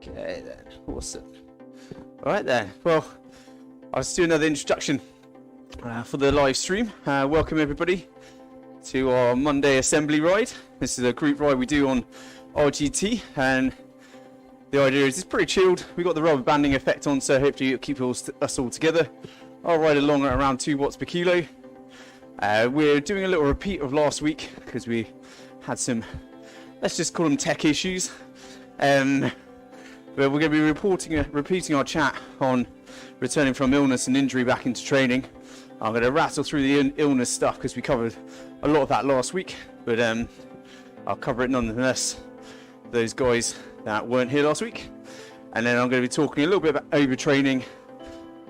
Okay then, awesome. All right then, well, I'll just do another introduction for the live stream. Welcome everybody to our Monday assembly ride. This is a group ride we do on RGT, and the idea is it's pretty chilled. We've got the rubber banding effect on, so hopefully it'll keep us all together. I'll ride along at around 2 watts per kilo. We're doing a little repeat of last week because we had some, let's just call them tech issues. But we're going to be repeating our chat on returning from illness and injury back into training. I'm going to rattle through the illness stuff because we covered a lot of that last week, but I'll cover it nonetheless, those guys that weren't here last week. And then I'm going to be talking a little bit about overtraining,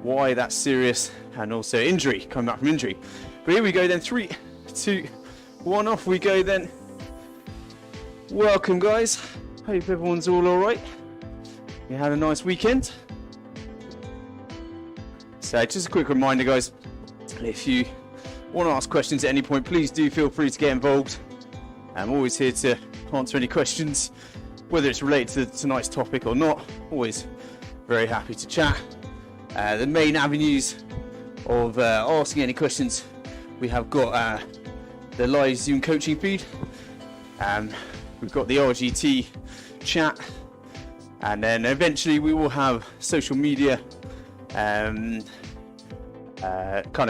why that's serious, and also injury, coming back from injury. But here we go then, 3, 2, 1, off we go then. Welcome guys, hope everyone's all alright. You had a nice weekend. So just a quick reminder guys, if you want to ask questions at any point, please do feel free to get involved. I'm always here to answer any questions, whether it's related to tonight's topic or not. Always very happy to chat. The main avenues of asking any questions, we have got the live Zoom coaching feed. We've got the RGT chat, and then eventually we will have social media kind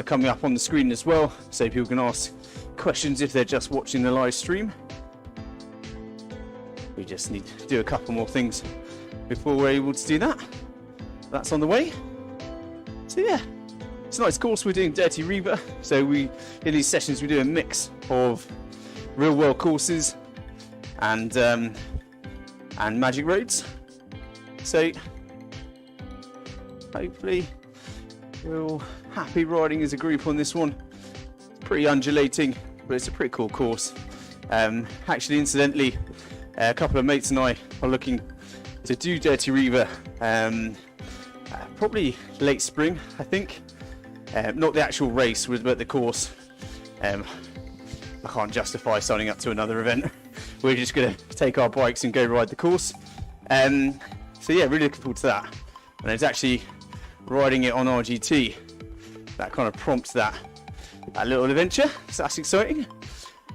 of coming up on the screen as well, so people can ask questions if they're just watching the live stream. We just need to do a couple more things before we're able to do that. That's on the way. So yeah, tonight's course we're doing Dirty Reaver. So in these sessions we do a mix of real world courses and magic roads. So hopefully we're all happy riding as a group on this one. It's pretty undulating, but it's a pretty cool course. Actually, incidentally, a couple of mates and I are looking to do Dirty Reaver probably late spring, I think. Not the actual race, but the course. I can't justify signing up to another event. We're just going to take our bikes and go ride the course. So yeah, really looking forward to that. And it's actually riding it on RGT that kind of prompts that little adventure. So that's exciting.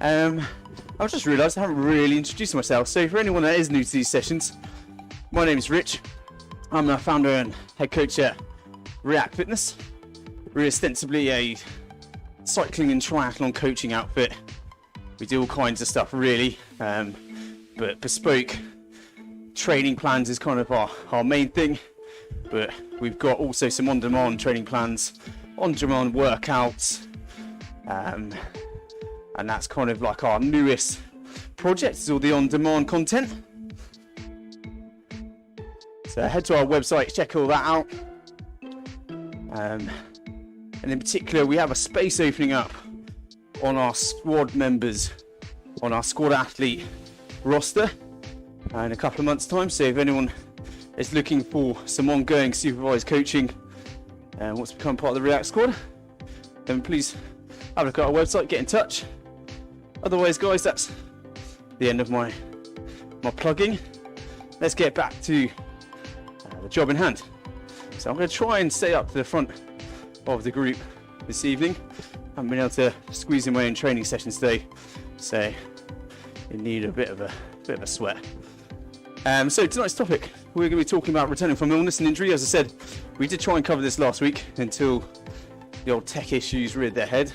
I've just realised I haven't really introduced myself. So for anyone that is new to these sessions, my name is Rich. I'm the founder and head coach at Riak Fitness. We're ostensibly a cycling and triathlon coaching outfit. We do all kinds of stuff really, but bespoke training plans is kind of our main thing. But we've got also some on-demand training plans, on-demand workouts, and that's kind of like our newest project, is all the on-demand content. So head to our website, check all that out. And in particular, we have a space opening up on our squad members, on our squad athlete roster in a couple of months' time. So if anyone is looking for some ongoing supervised coaching and wants to become part of the Riak squad, then please have a look at our website, get in touch. Otherwise, guys, that's the end of my plugging. Let's get back to the job in hand. So I'm going to try and stay up to the front of the group this evening. I haven't been able to squeeze in my own training sessions today, so you need a bit of a sweat. So tonight's topic, we're going to be talking about returning from illness and injury. As I said, we did try and cover this last week until the old tech issues reared their head.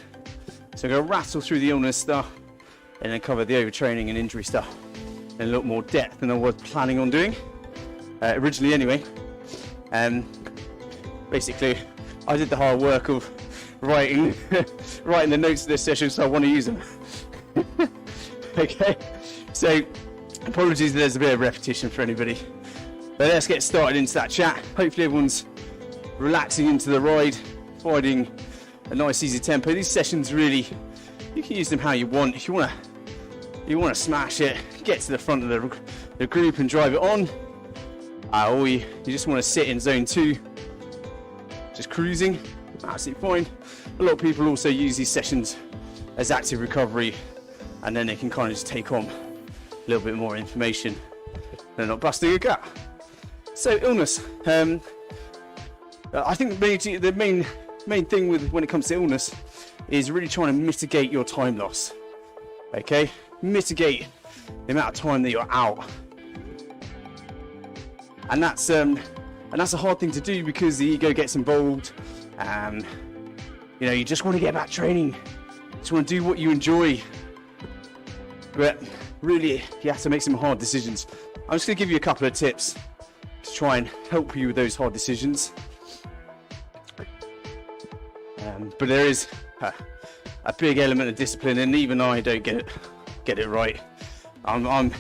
So I'm going to rattle through the illness stuff and then cover the overtraining and injury stuff in a little more depth than I was planning on doing originally anyway. Basically, I did the hard work of writing the notes of this session, so I want to use them. Okay, so apologies if there's a bit of repetition for anybody, but let's get started into that chat. Hopefully everyone's relaxing into the ride, finding a nice easy tempo. These sessions really, you can use them how you want. If you want to smash it, get to the front of the group and drive it on, or you just want to sit in zone 2, just cruising, absolutely fine. A lot of people also use these sessions as active recovery, and then they can kind of just take on a little bit more information. They're not busting a gut. So illness. I think the main thing when it comes to illness is really trying to mitigate your time loss. Okay, mitigate the amount of time that you're out, and that's a hard thing to do because the ego gets involved. You just want to get back training, you just want to do what you enjoy, but really you have to make some hard decisions. I'm just going to give you a couple of tips to try and help you with those hard decisions. But there is a big element of discipline, and even I don't get it right. I'm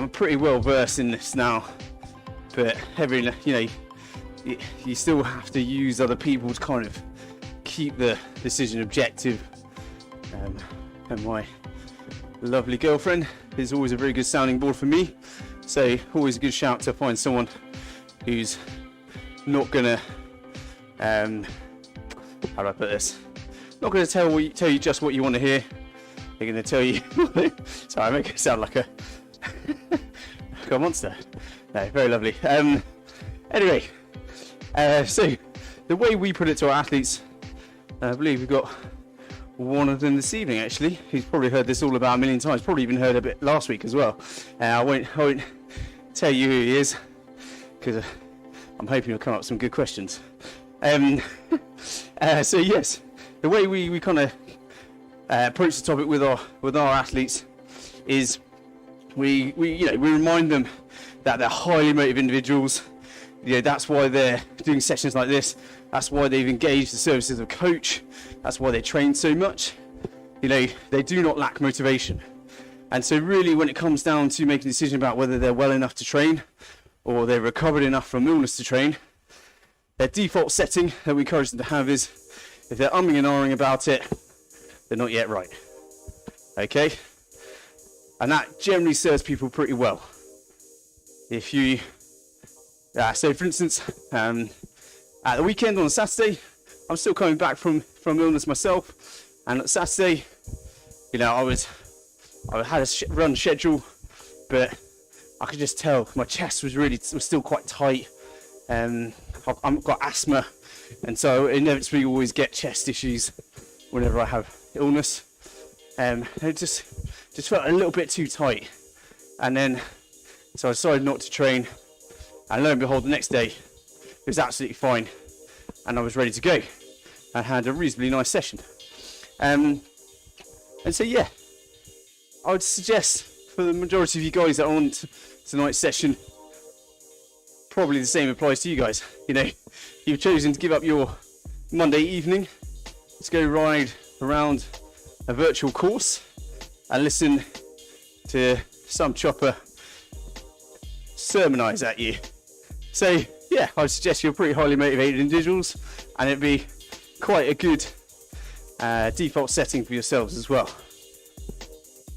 pretty well versed in this now, but you still have to use other people to kind of keep the decision objective. And my lovely girlfriend is always a very good sounding board for me, so always a good shout to find someone who's not gonna how do I put this? Not going to tell you just what you want to hear. They're going to tell you. Sorry, I make it sound like a monster. No, very lovely. Anyway, so the way we put it to our athletes, I believe we've got one of them this evening. Actually, who's probably heard this all about a million times. Probably even heard a bit last week as well. I won't tell you who he is because I'm hoping you'll come up with some good questions. So yes, the way we kind of approach the topic with our athletes is we remind them that they're highly motivated individuals. That's why they're doing sessions like this. That's why they've engaged the services of a coach. That's why they train so much. They do not lack motivation. And so really when it comes down to making a decision about whether they're well enough to train or they're recovered enough from illness to train, their default setting that we encourage them to have is, if they're umming and ahhing about it, they're not yet right. Okay? And that generally serves people pretty well. If you, so for instance, at the weekend on a Saturday, I'm still coming back from illness myself, and at Saturday, I had a run schedule, but I could just tell my chest was still quite tight. I've got asthma, and so I inevitably always get chest issues whenever I have illness. It just felt a little bit too tight, and then so I decided not to train, and lo and behold, the next day it was absolutely fine, and I was ready to go. I had a reasonably nice session, and so yeah, I would suggest for the majority of you guys that are on tonight's session, probably the same applies to you guys. You've chosen to give up your Monday evening to go ride around a virtual course and listen to some chopper sermonize at you. So yeah, I would suggest you're pretty highly motivated individuals, and it'd be quite a good default setting for yourselves as well.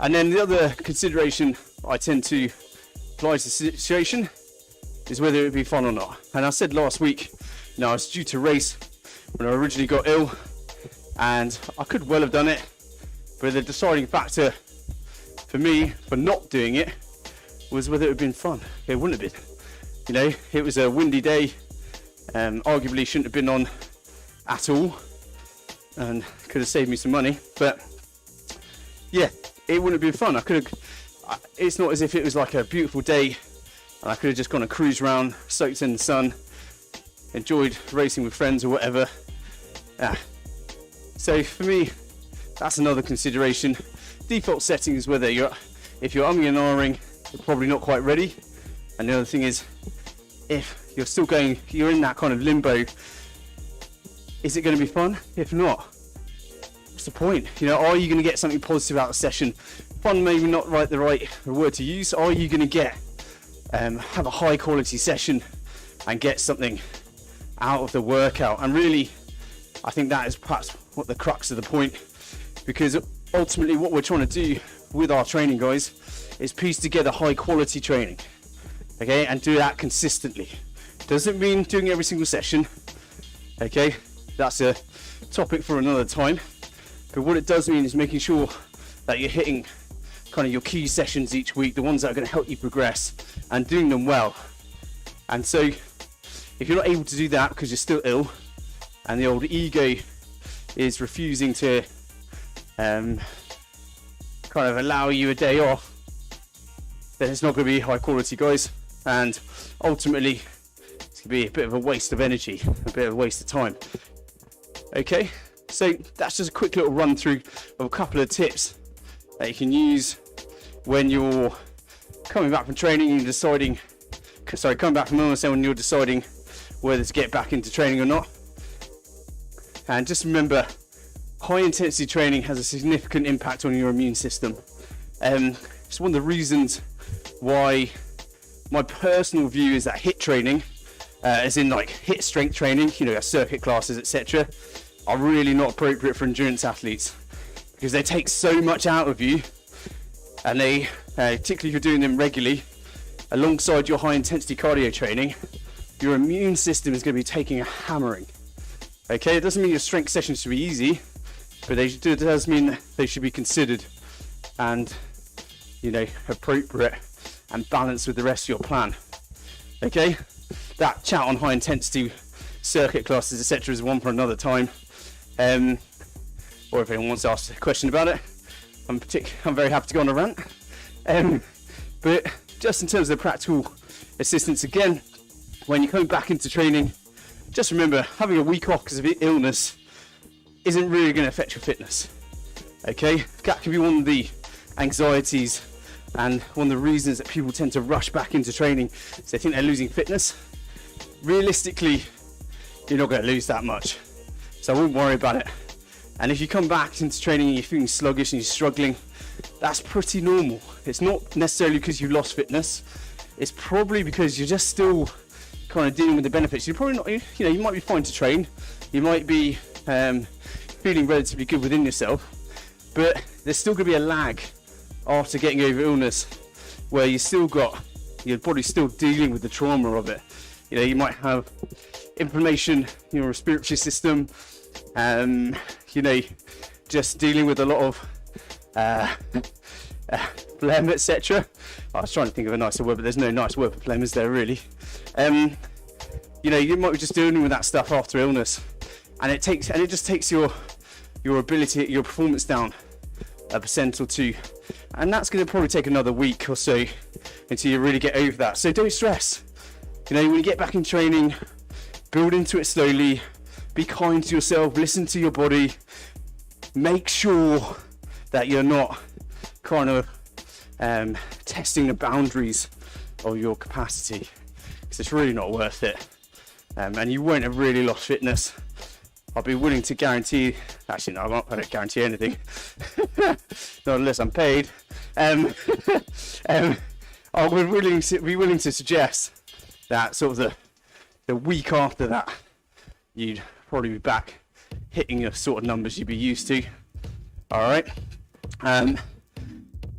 And then the other consideration I tend to apply to the situation is whether it would be fun or not. And I said last week, I was due to race when I originally got ill, and I could well have done it, but the deciding factor for me for not doing it was whether it would have been fun. It wouldn't have been. It was a windy day, arguably shouldn't have been on at all, and could have saved me some money, but yeah, it wouldn't have been fun. It's not as if it was like a beautiful day and I could have just gone and cruise around, soaked in the sun, enjoyed racing with friends or whatever. So for me, that's another consideration. Default setting is whether if you're umming and ahhing, you're probably not quite ready. And the other thing is, if you're still you're in that kind of limbo, is it going to be fun? If not, what's the point? Are you going to get something positive out of the session? Fun maybe not the right word to use. Are you going to have a high quality session and get something out of the workout? And really, I think that is perhaps what the crux of the point, because ultimately what we're trying to do with our training, guys, is piece together high quality training, okay, and do that consistently. Doesn't mean doing every single session, okay, that's a topic for another time, but what it does mean is making sure that you're hitting kind of your key sessions each week, the ones that are going to help you progress, and doing them well. And so if you're not able to do that because you're still ill and the old ego is refusing to kind of allow you a day off, then it's not going to be high quality, guys, and ultimately it's going to be a bit of a waste of energy, a bit of a waste of time. Okay, so that's just a quick little run through of a couple of tips that you can use when you're coming back from training and deciding, coming back from illness and when you're deciding whether to get back into training or not. And just remember, high intensity training has a significant impact on your immune system. It's one of the reasons why my personal view is that HIIT training, as in like HIIT strength training, you know, circuit classes, etc., are really not appropriate for endurance athletes because they take so much out of you, and they, particularly if you're doing them regularly, alongside your high intensity cardio training, your immune system is going to be taking a hammering. Okay, it doesn't mean your strength sessions should be easy, but it does mean that they should be considered and, you know, appropriate and balanced with the rest of your plan. Okay, that chat on high intensity circuit classes, etc., is one for another time. Or if anyone wants to ask a question about it, I'm very happy to go on a rant. But just in terms of the practical assistance, again, when you're coming back into training, just remember, having a week off because of illness isn't really going to affect your fitness. Okay, that can be one of the anxieties and one of the reasons that people tend to rush back into training, so they think they're losing fitness. Realistically, you're not going to lose that much, so I wouldn't worry about it. And if you come back into training and you're feeling sluggish and you're struggling, that's pretty normal. It's not necessarily because you lost fitness, it's probably because you're just still kind of dealing with the benefits. You're probably not, you know, you might be fine to train, you might be feeling relatively good within yourself, but there's still going to be a lag after getting over illness where you still got, your body's still dealing with the trauma of it. You know, you might have inflammation in your respiratory system, you know, just dealing with a lot of phlegm, etc. I was trying to think of a nicer word, but there's no nice word for phlegm, is there really? You know, you might be just dealing with that stuff after illness, and it just takes your ability, your performance down 1% or 2%, and that's going to probably take another week or so until you really get over that. So don't stress. You know, when you get back in training, build into it slowly, be kind to yourself, listen to your body, make sure that you're not kind of testing the boundaries of your capacity, because it's really not worth it, and you won't have really lost fitness. I'll be willing to guarantee, actually no, I don't guarantee anything, not unless I'm paid. I would be willing to suggest that sort of the week after that, you'd probably be back hitting your sort of numbers you'd be used to. All right.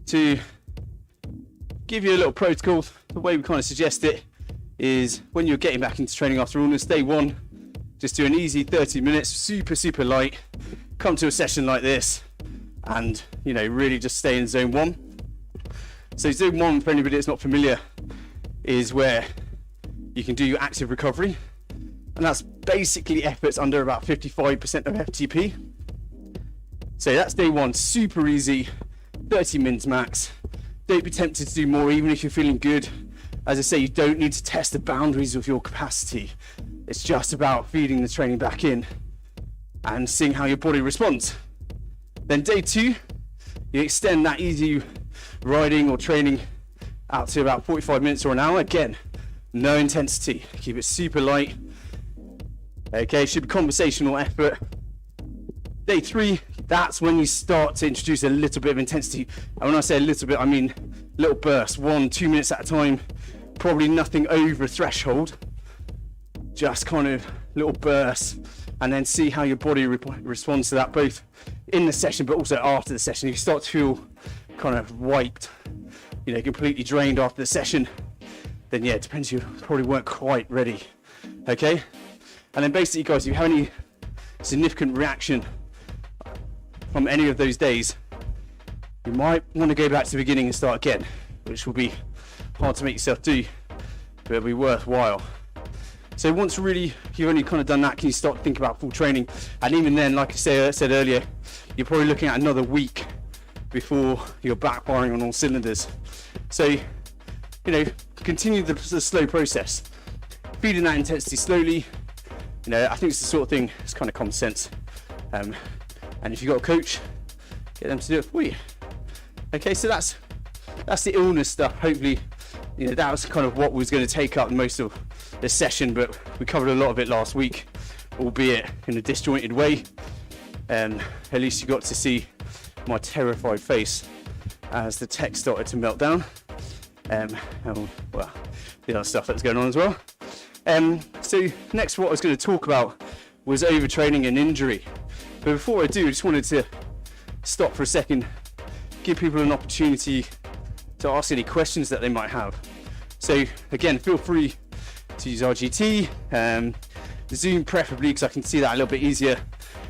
To give you a little protocol, the way we kind of suggest it is when you're getting back into training after illness, day one, just do an easy 30 minutes, super light, come to a session like this, and, you know, really just stay in zone 1. So zone 1, for anybody that's not familiar, is where you can do your active recovery, and that's basically efforts under about 55% of FTP. So that's day 1, super easy, 30 minutes max. Don't be tempted to do more, even if you're feeling good. As I say, you don't need to test the boundaries of your capacity. It's just about feeding the training back in and seeing how your body responds. Then day 2, you extend that easy riding or training out to about 45 minutes or an hour. Again, no intensity, keep it super light. Okay, should be conversational effort. Day 3, that's when you start to introduce a little bit of intensity. And when I say a little bit, I mean little bursts, 1-2 minutes at a time, probably nothing over a threshold, just kind of little bursts, and then see how your body responds to that, both in the session but also after the session. You start to feel kind of wiped, you know, completely drained after the session, then yeah, it depends, you probably weren't quite ready. Okay, and then basically, guys, if you have any significant reaction from any of those days, you might want to go back to the beginning and start again, which will be hard to make yourself do. but it'll be worthwhile. So once really you've only kind of done that, can you start to think about full training? And even then, like I said earlier, you're probably looking at another week before you're back firing on all cylinders. So, you know, continue the slow process, feeding that intensity slowly. You know, I think it's the sort of thing, it's kind of common sense. And if you've got a coach, get them to do it for you. Okay, so that's the illness stuff. Hopefully, you know, that was kind of what was going to take up most of this session, but we covered a lot of it last week, albeit in a disjointed way. At least you got to see my terrified face as the text started to melt down. And well, the other stuff that's going on as well. So next, what I was going to talk about was overtraining and injury. But before I do, I just wanted to stop for a second, give people an opportunity to ask any questions that they might have. So again, feel free to use RGT, Zoom preferably, because I can see that a little bit easier.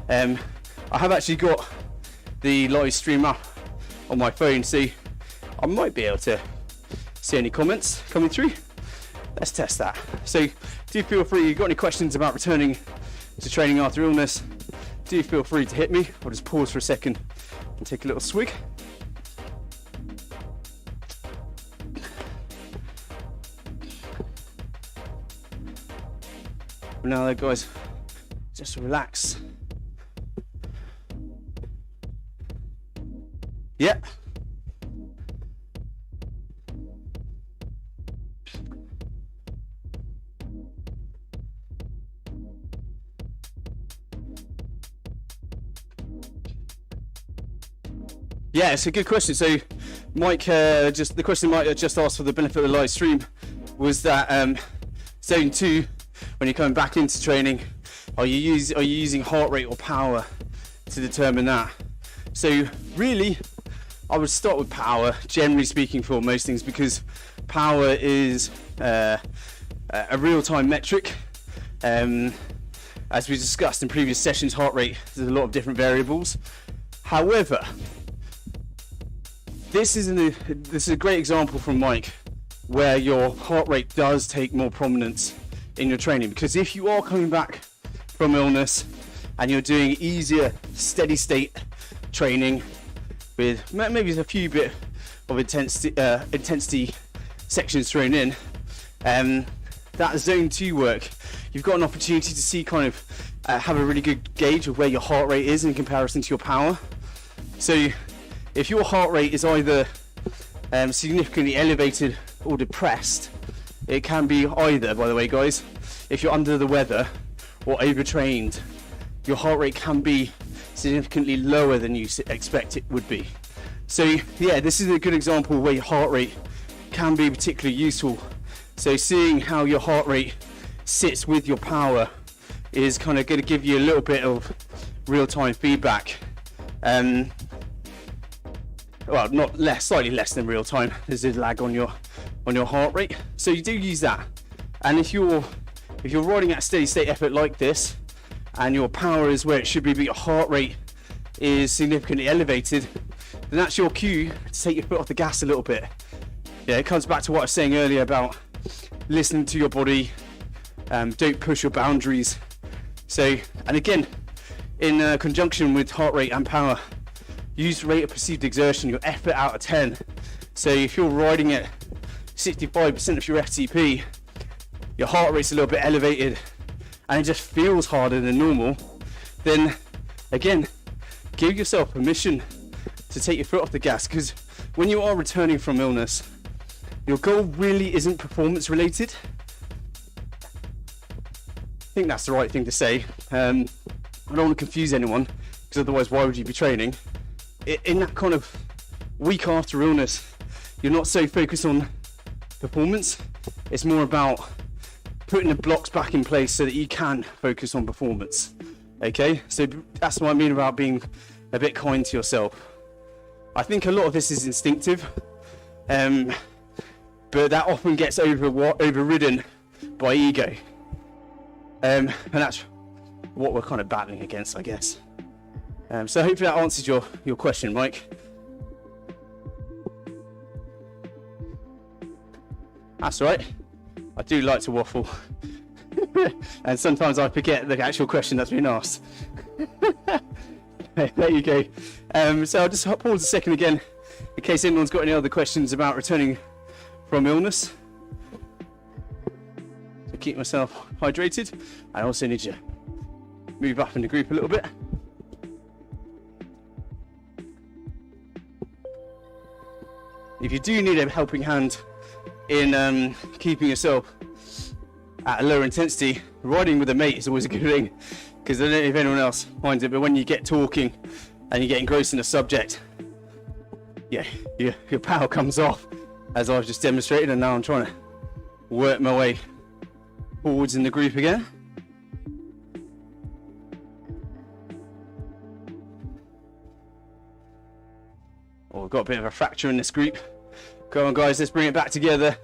I have actually got the live stream up on my phone, so I might be able to see any comments coming through. Let's test that. So do feel free, if you've got any questions about returning to training after illness, do feel free to hit me. I'll just pause for a second and take a little swig. Now there, guys, just relax. Yeah. Yeah, it's a good question. So Mike, the question Mike just asked for the benefit of the live stream was that zone 2, when you're coming back into training, are you using heart rate or power to determine that? So really, I would start with power, generally speaking, for most things, because power is a real-time metric. As we discussed in previous sessions, heart rate, there's a lot of different variables. However, this is a great example from Mike where your heart rate does take more prominence in your training, because if you are coming back from illness and you're doing easier steady state training with maybe a few bit of intensity sections thrown in, that zone 2 work, you've got an opportunity to see kind of have a really good gauge of where your heart rate is in comparison to your power. So if your heart rate is either significantly elevated or depressed, it can be either, by the way, guys, if you're under the weather or overtrained, your heart rate can be significantly lower than you expect it would be. So yeah, this is a good example where your heart rate can be particularly useful. So seeing how your heart rate sits with your power is kind of going to give you a little bit of real-time feedback. Well, not less, slightly less than real time. There's a lag on your heart rate, so you do use that. And if you're riding at a steady state effort like this, and your power is where it should be, but your heart rate is significantly elevated, then that's your cue to take your foot off the gas a little bit. Yeah, it comes back to what I was saying earlier about listening to your body. Don't push your boundaries. So, and again, in conjunction with heart rate and power, use rate of perceived exertion, your effort out of 10. So if you're riding at 65% of your FTP, your heart rate's a little bit elevated and it just feels harder than normal, then again, give yourself permission to take your foot off the gas, because when you are returning from illness, your goal really isn't performance related. I think that's the right thing to say. I don't want to confuse anyone, because otherwise why would you be training? In that kind of week after illness, you're not so focused on performance. It's more about putting the blocks back in place so that you can focus on performance. Okay, so that's what I mean about being a bit kind to yourself. I think a lot of this is instinctive, but that often gets overridden by ego, and that's what we're kind of battling against, I guess. So hopefully that answers your question, Mike. That's all right. I do like to waffle. And sometimes I forget the actual question that's been asked. There you go. So I'll just pause a second again in case anyone's got any other questions about returning from illness. To keep myself hydrated. I also need to move up in the group a little bit. If you do need a helping hand in keeping yourself at a lower intensity, riding with a mate is always a good thing, because I don't know if anyone else finds it, but when you get talking and you get engrossed in a subject, yeah, your power comes off, as I've just demonstrated, and now I'm trying to work my way forwards in the group again. Oh, we've got a bit of a fracture in this group. Come on guys, let's bring it back together.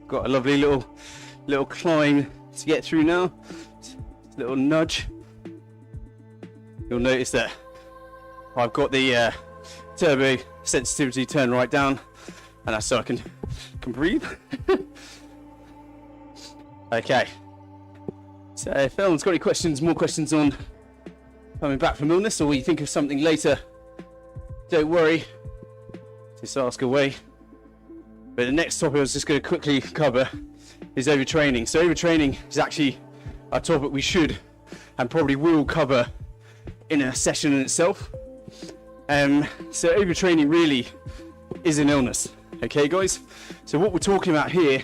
Got a lovely little climb to get through now. Little nudge. You'll notice that I've got the turbo sensitivity turned right down, and that's so I can breathe. Okay. So if anyone's got any more questions on coming back from illness, or you think of something later, don't worry, just ask away. But the next topic I was just going to quickly cover is overtraining. So overtraining is actually a topic we should and probably will cover in a session in itself. So overtraining really is an illness, okay guys? So what we're talking about here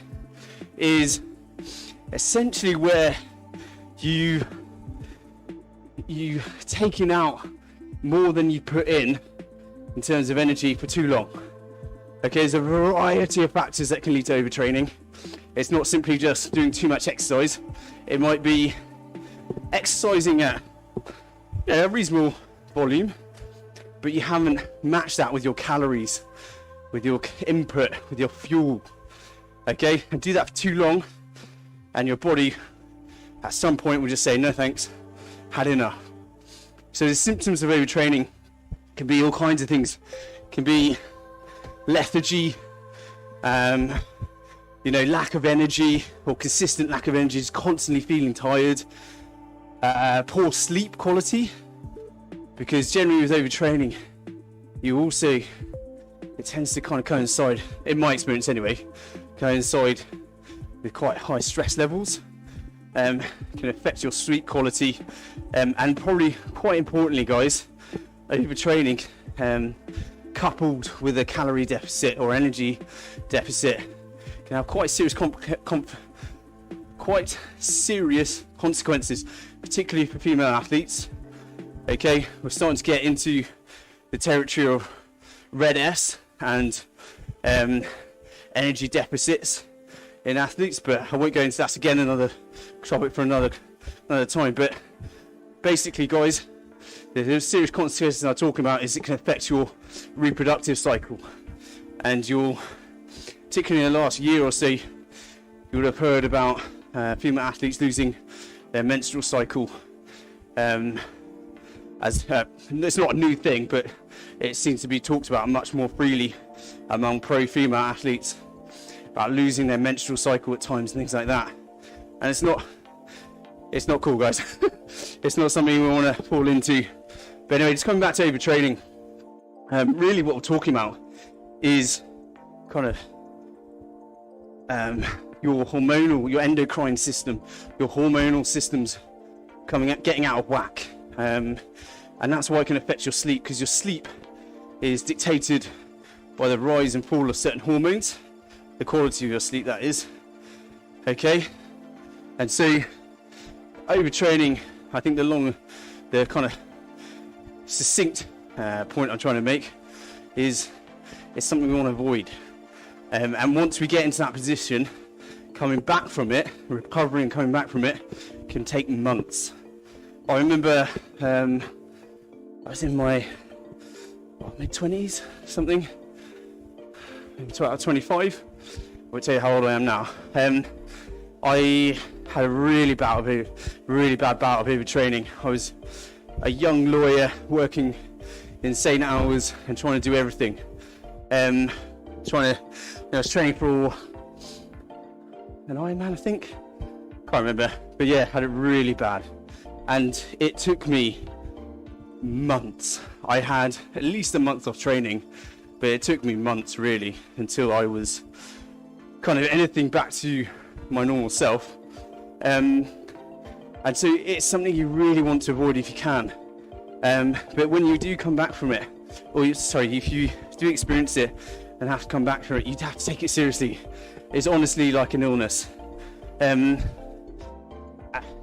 is essentially where you've taken out more than you put in terms of energy for too long. Okay, there's a variety of factors that can lead to overtraining. It's not simply just doing too much exercise. It might be exercising at a reasonable volume, but you haven't matched that with your calories, with your input, with your fuel. Okay, and do that for too long, and your body at some point will just say, no thanks, had enough. So the symptoms of overtraining can be all kinds of things. It can be lethargy, lack of energy, or consistent lack of energy, just constantly feeling tired, poor sleep quality, because generally with overtraining, it tends to kind of coincide, in my experience anyway, coincide with quite high stress levels. Can affect your sleep quality, and probably quite importantly guys, overtraining coupled with a calorie deficit or energy deficit can have quite serious consequences, particularly for female athletes. Okay, we're starting to get into the territory of red S and energy deficits in athletes, but I won't go into that again, another topic for another time. But basically guys, the serious consequences I'm talking about is it can affect your reproductive cycle, and particularly in the last year or so, you would have heard about female athletes losing their menstrual cycle. It's not a new thing, but it seems to be talked about much more freely among pro female athletes, about losing their menstrual cycle at times and things like that. And it's not cool guys. It's not something we want to fall into. But anyway, just coming back to overtraining, really what we're talking about is kind of your endocrine system, your hormonal systems getting out of whack. And that's why it can affect your sleep, because your sleep is dictated by the rise and fall of certain hormones, the quality of your sleep that is. Okay, and so overtraining, I think the kind of succinct point I'm trying to make is it's something we want to avoid. And once we get into that position, coming back from it, recovering and coming back from it can take months. I remember I was in my mid-20s, something, maybe 25. I won't tell you how old I am now. I had a really bad bout of overtraining. I was a young lawyer working insane hours and trying to do everything. I was training for an Ironman, I think. Can't remember, but yeah, had it really bad, and it took me months. I had at least a month of training, but it took me months really until I was kind of anything back to my normal self. And so it's something you really want to avoid if you can. But when you do come back from it, if you do experience it and have to come back from it, you have to take it seriously. It's honestly like an illness.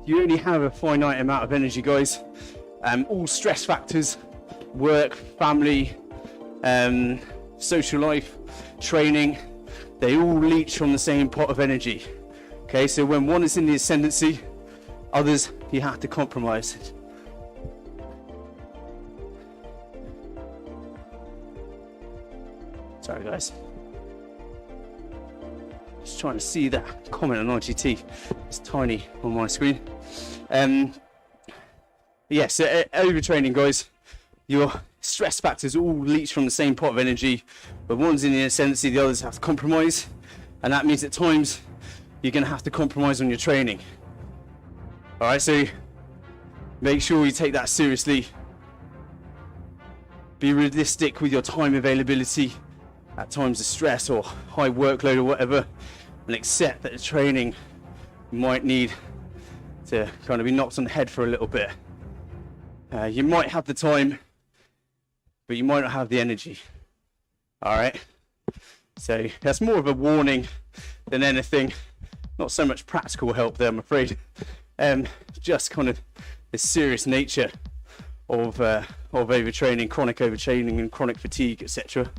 You only have a finite amount of energy, guys. All stress factors, work, family, social life, training, they all leach from the same pot of energy. Okay, so when one is in the ascendancy, others you have to compromise. Sorry guys. Just trying to see that comment on RGT. It's tiny on my screen. Yes, overtraining, guys. Your stress factors all leach from the same pot of energy, but one's in the ascendancy, the others have to compromise, and that means at times you're going to have to compromise on your training. All right, so make sure you take that seriously. Be realistic with your time availability at times of stress or high workload or whatever, and accept that the training might need to kind of be knocked on the head for a little bit. You might have the time, but you might not have the energy. All right, so that's more of a warning than anything. Not so much practical help there, I'm afraid. Just kind of the serious nature of overtraining, chronic overtraining and chronic fatigue, etc.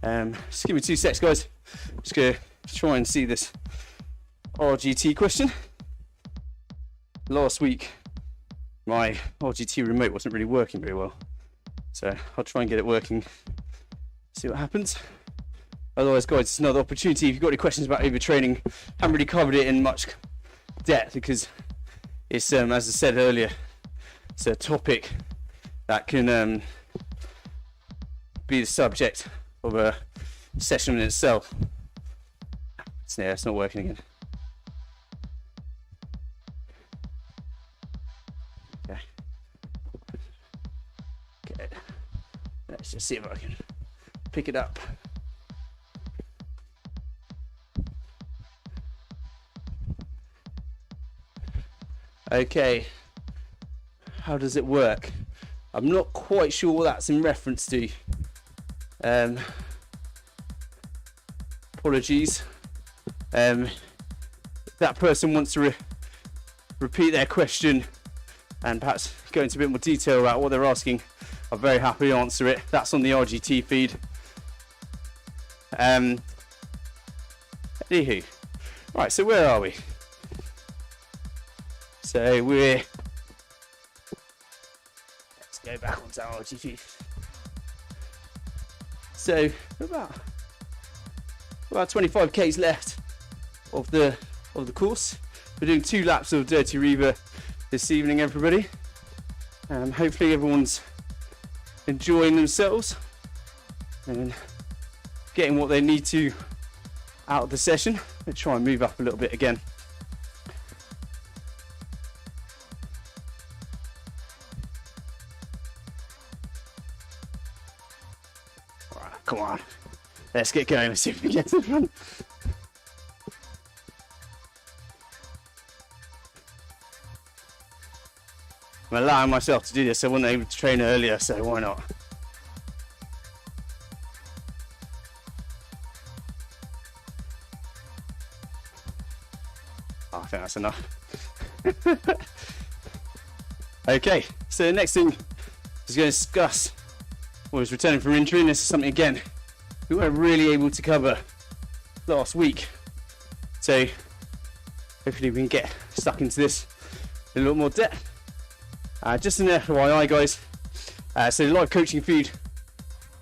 Just give me 2 secs, guys. Just gonna try and see this RGT question. Last week my RGT remote wasn't really working very well, so I'll try and get it working, see what happens. Otherwise, guys, it's another opportunity. If you've got any questions about overtraining, haven't really covered it in much depth because it's, as I said earlier, it's a topic that can be the subject of a session in itself. Yeah, it's not working again. Okay. Let's just see if I can pick it up. Okay, how does it work? I'm not quite sure what that's in reference to. Apologies. If that person wants to repeat their question and perhaps go into a bit more detail about what they're asking, I'm very happy to answer it. That's on the RGT feed. Anywho, right, so where are we? So let's go back onto our RGT. So about 25k's left of the course. We're doing 2 laps of Dirty Reaver this evening, everybody. Hopefully everyone's enjoying themselves and getting what they need to out of the session. Let's try and move up a little bit again. All right, come on, let's get going. Let's see if we get to the front. I'm allowing myself to do this. I wasn't able to train earlier, so why not? Oh, I think that's enough. Okay, so the next thing I was going to discuss was returning from injury, and this is something again we weren't really able to cover last week. So hopefully we can get stuck into this in a little more depth. Just an FYI, guys, so the live coaching feed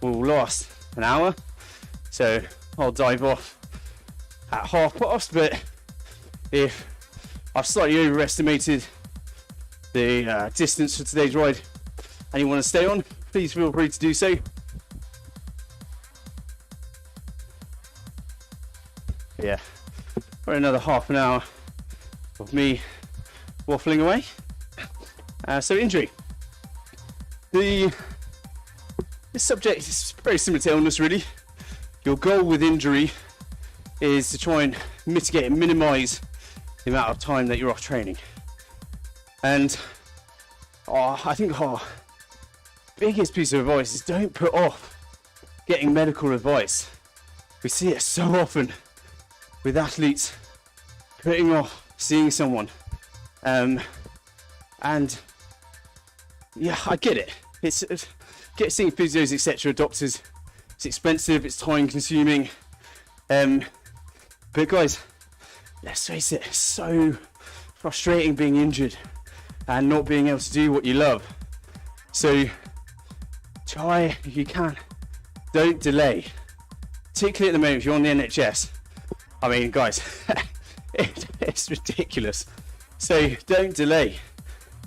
will last an hour, so I'll dive off at past, but if I've slightly overestimated the distance for today's ride and you want to stay on, please feel free to do so. Yeah, for another half an hour of me waffling away. So injury. This subject is very similar to illness, really. Your goal with injury is to try and mitigate and minimise the amount of time that you're off training. And I think our biggest piece of advice is don't put off getting medical advice. We see it so often with athletes putting off seeing someone. And yeah, I get it. Seeing physios, etc., doctors, it's expensive, it's time consuming. But guys, let's face it, it's so frustrating being injured and not being able to do what you love. So try if you can, don't delay. Particularly at the moment, if you're on the NHS. I mean, guys, it's ridiculous. So don't delay.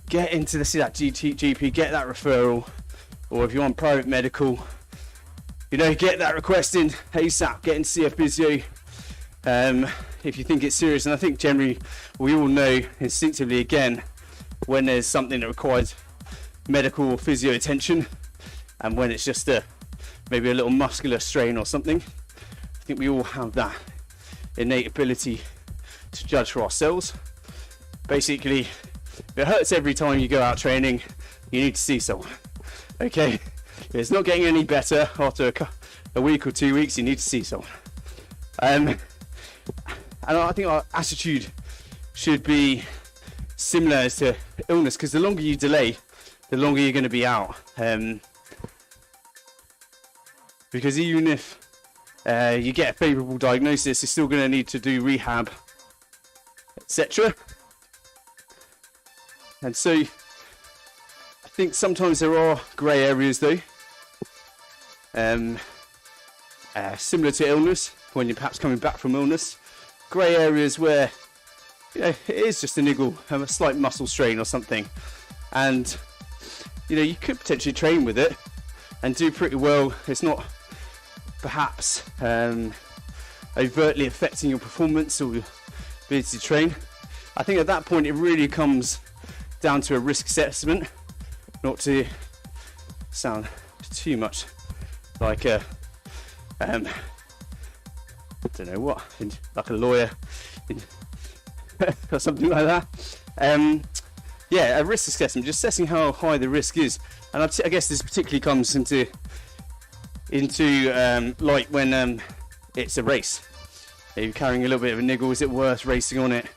Get in to see that GP, get that referral, or if you're on private medical, get that request in ASAP, get in to see a physio if you think it's serious. And I think generally we all know instinctively, again, when there's something that requires medical or physio attention, and when it's just maybe a little muscular strain or something. I think we all have that innate ability to judge for ourselves. Basically, if it hurts every time you go out training, you need to see someone. Okay, if it's not getting any better after a week or 2 weeks, you need to see someone. And I think our attitude should be similar as to illness, because the longer you delay, the longer you're going to be out. Because even if you get a favourable diagnosis, you're still going to need to do rehab, etc. And so I think sometimes there are grey areas though, similar to illness, when you're perhaps coming back from illness, grey areas where it is just a niggle, a slight muscle strain or something, and you could potentially train with it and do pretty well. It's not perhaps overtly affecting your performance or your ability to train. I think at that point it really comes down to a risk assessment, not to sound too much like a I don't know what, like a lawyer or something like that. Yeah, a risk assessment, just assessing how high the risk is. And I guess this particularly comes into light when it's a race. You're carrying a little bit of a niggle. Is it worth racing on it?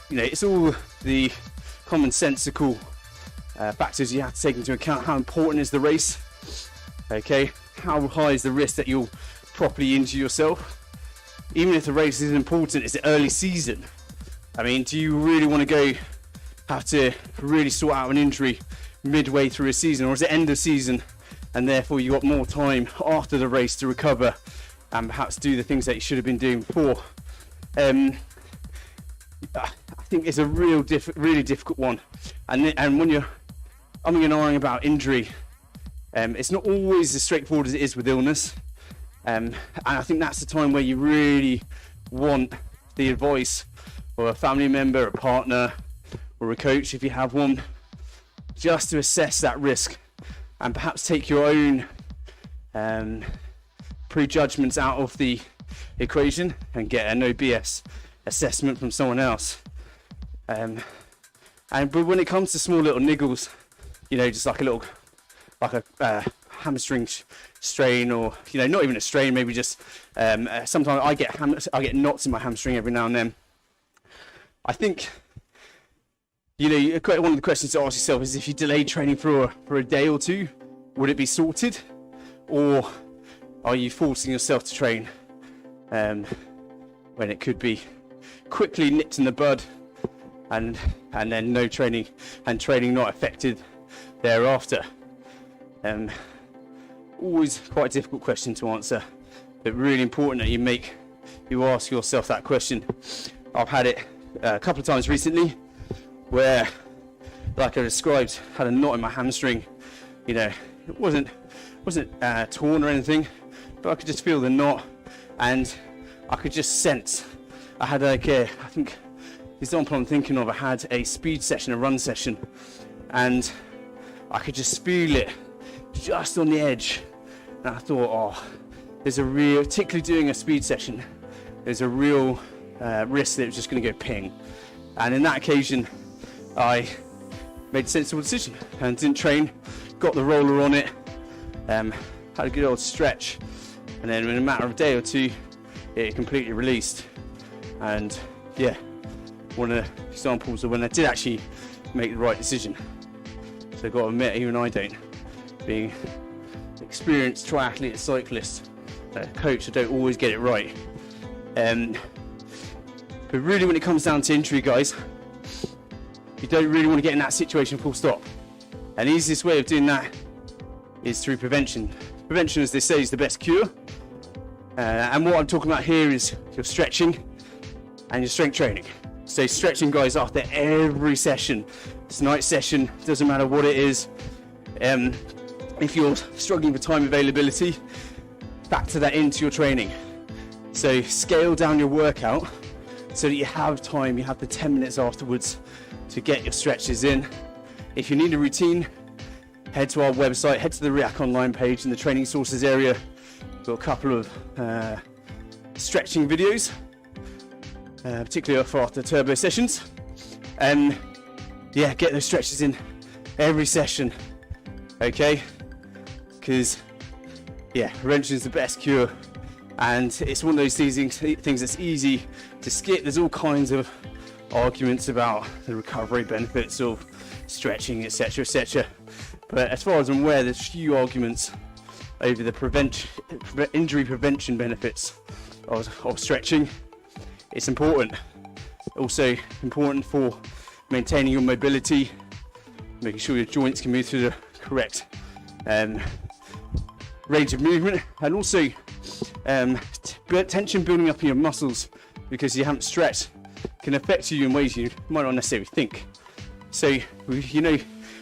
It's all the commonsensical factors you have to take into account. How important is the race? Okay, how high is the risk that you'll properly injure yourself? Even if the race isn't important, it's the early season. I mean, do you really want to have to really sort out an injury midway through a season, or is it end of season and therefore you got more time after the race to recover and perhaps do the things that you should have been doing before? I think it's a really difficult one, and when you're umming and ahhing about injury, it's not always as straightforward as it is with illness, and I think that's the time where you really want the advice of a family member, a partner, or a coach if you have one, just to assess that risk and perhaps take your own prejudgments out of the equation and get an OBS assessment from someone else. But when it comes to small little niggles, just like a hamstring strain, or not even a strain, maybe just sometimes I get knots in my hamstring every now and then. I think one of the questions to ask yourself is, if you delay training for a day or two, would it be sorted, or are you forcing yourself to train when it could be quickly nipped in the bud, and then no training, and training not affected thereafter? Always quite a difficult question to answer, but really important that you ask yourself that question. I've had it a couple of times recently where, like I described, had a knot in my hamstring. it wasn't torn or anything, but I could just feel the knot, and I could just sense. I had I think the example I'm thinking of, I had a speed session, a run session, and I could just feel it just on the edge. And I thought, oh, there's a real, particularly doing a speed session, there's a real risk that it's just going to go ping. And in that occasion, I made a sensible decision and didn't train, got the roller on it, had a good old stretch, and then in a matter of a day or two, it completely released. And yeah, one of the examples of when I did actually make the right decision. So I've got to admit, even I don't, being an experienced triathlete, cyclist, coach, I don't always get it right. But really, when it comes down to injury, guys, you don't really want to get in that situation full stop. And the easiest way of doing that is through prevention. Prevention, as they say, is the best cure. And what I'm talking about here is your stretching and your strength training. So stretching, guys, after every session. It's a night session, doesn't matter what it is. If you're struggling for time availability, factor that into your training. So scale down your workout so that you have time, you have the 10 minutes afterwards to get your stretches in. If you need a routine, head to our website, head to the Riak online page in the training sources area. We've got a couple of stretching videos, particularly for after turbo sessions. And yeah, get those stretches in every session, okay? Because yeah, prevention is the best cure. And it's one of those things that's easy to skip. There's all kinds of arguments about the recovery benefits of stretching, etc., etc. But as far as I'm aware, there's few arguments over the injury prevention benefits of stretching. It's important. Also important for maintaining your mobility, making sure your joints can move through the correct range of movement, and also tension building up in your muscles because you haven't stretched can affect you in ways you might not necessarily think. So, you know,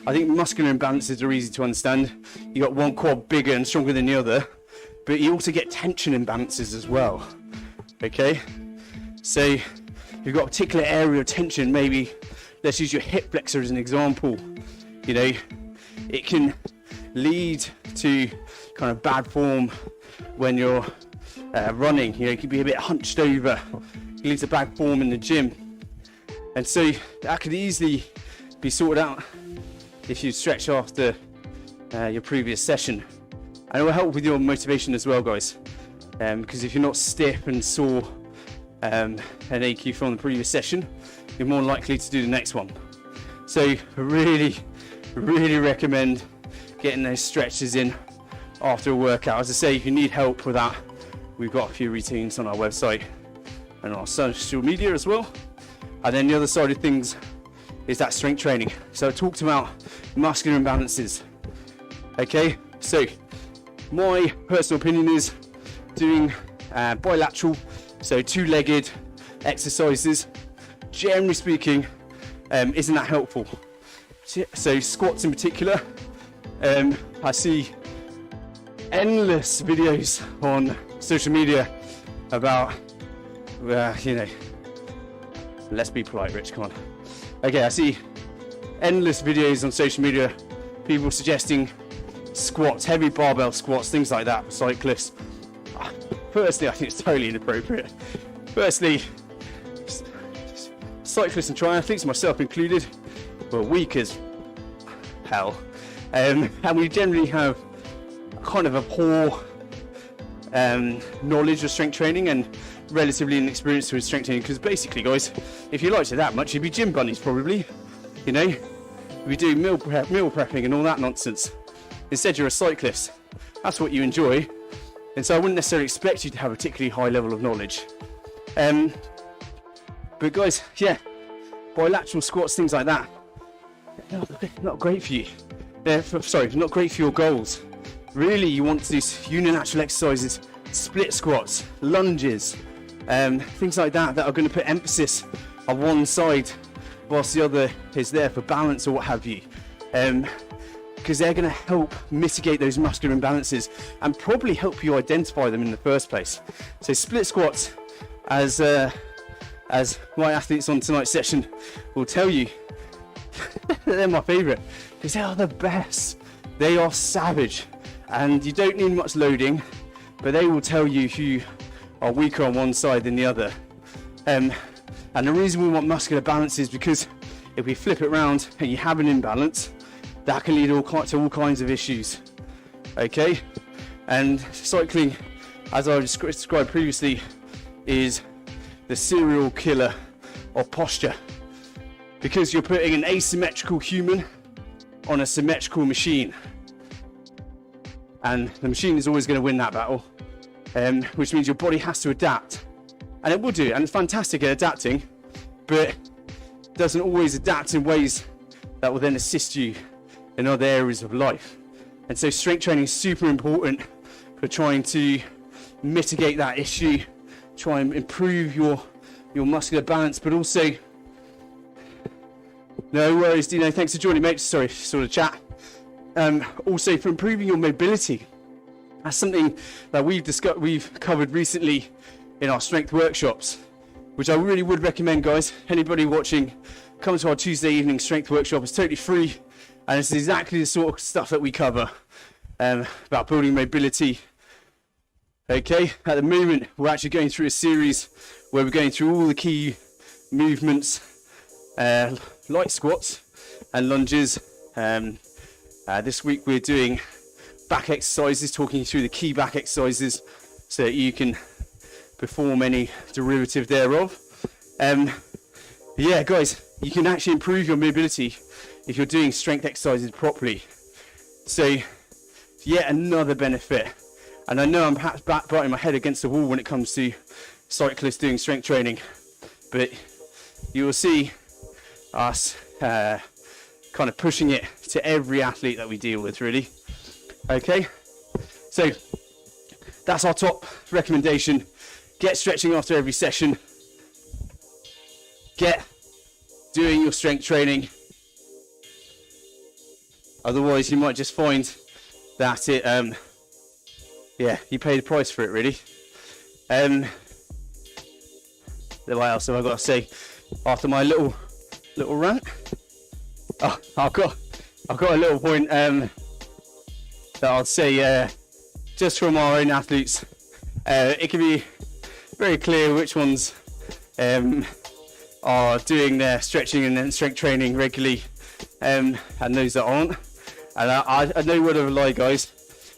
I think muscular imbalances are easy to understand. You got one quad bigger and stronger than the other, but you also get tension imbalances as well. Okay, so you've got a particular area of tension. Maybe let's use your hip flexor as an example. You know, it can lead to kind of bad form when you're running. You know, you can be a bit hunched over. It leads to bad form in the gym, and so that could easily be sorted out if you stretch after your previous session. And it will help with your motivation as well, guys, because if you're not stiff and sore and achy from the previous session, you're more likely to do the next one. So I really recommend getting those stretches in after a workout. As I say, if you need help with that, we've got a few routines on our website and our social media as well. And then the other side of things is that strength training. So I talked about muscular imbalances. Okay, so my personal opinion is doing bilateral, so two-legged exercises, generally speaking, isn't that helpful. So squats in particular, I see endless videos on social media about, you know, let's be polite, Rich, come on. Okay, I see endless videos on social media, people suggesting squats, heavy barbell squats, things like that for cyclists. Firstly, I think it's totally inappropriate. Firstly, cyclists and triathletes, myself included, we're weak as hell. And we generally have kind of a poor knowledge of strength training and relatively inexperienced with strength training, because basically, guys, if you liked it that much, you'd be gym bunnies probably, you know? We do meal prepping and all that nonsense. Instead, you're a cyclist. That's what you enjoy. And so I wouldn't necessarily expect you to have a particularly high level of knowledge. But guys, yeah, bilateral squats, things like that, not great for you. Not great for your goals. Really, you want to do unilateral exercises, split squats, lunges, things like that are going to put emphasis on one side whilst the other is there for balance or what have you. Because because they're going to help mitigate those muscular imbalances and probably help you identify them in the first place. So split squats, as my athletes on tonight's session will tell you, they're my favourite because they are the best. They are savage, and you don't need much loading, but they will tell you if you are weaker on one side than the other. And the reason we want muscular balance is because if we flip it around and you have an imbalance, that can lead to all kinds of issues. Okay, and cycling, as I described previously, is the serial killer of posture, because you're putting an asymmetrical human on a symmetrical machine, and the machine is always going to win that battle, which means your body has to adapt, and it will do, and it's fantastic at adapting, but it doesn't always adapt in ways that will then assist you in other areas of life. And so strength training is super important for trying to mitigate that issue, try and improve your muscular balance, but also, no worries Dino, thanks for joining mate, sorry, sort of chat. Also for improving your mobility. That's something that we've covered recently in our strength workshops, which I really would recommend, guys. Anybody watching, come to our Tuesday evening strength workshop. It's totally free, and it's exactly the sort of stuff that we cover about building mobility. Okay, at the moment we're actually going through a series where we're going through all the key movements, like squats and lunges. This week we're doing back exercises, talking you through the key back exercises so that you can perform any derivative thereof. Yeah, guys, you can actually improve your mobility if you're doing strength exercises properly. So, yet another benefit. And I know I'm perhaps batting my head against the wall when it comes to cyclists doing strength training, but you will see us kind of pushing it to every athlete that we deal with, really. Okay, so that's our top recommendation. Get stretching after every session. Get doing your strength training. Otherwise, you might just find that it, yeah, you pay the price for it, really. What else have I got to say after my little rant? Oh, I've got a little point that I'll say just from our own athletes. It can be very clear which ones are doing their stretching and strength training regularly, and those that aren't. And I know word of a lie, guys.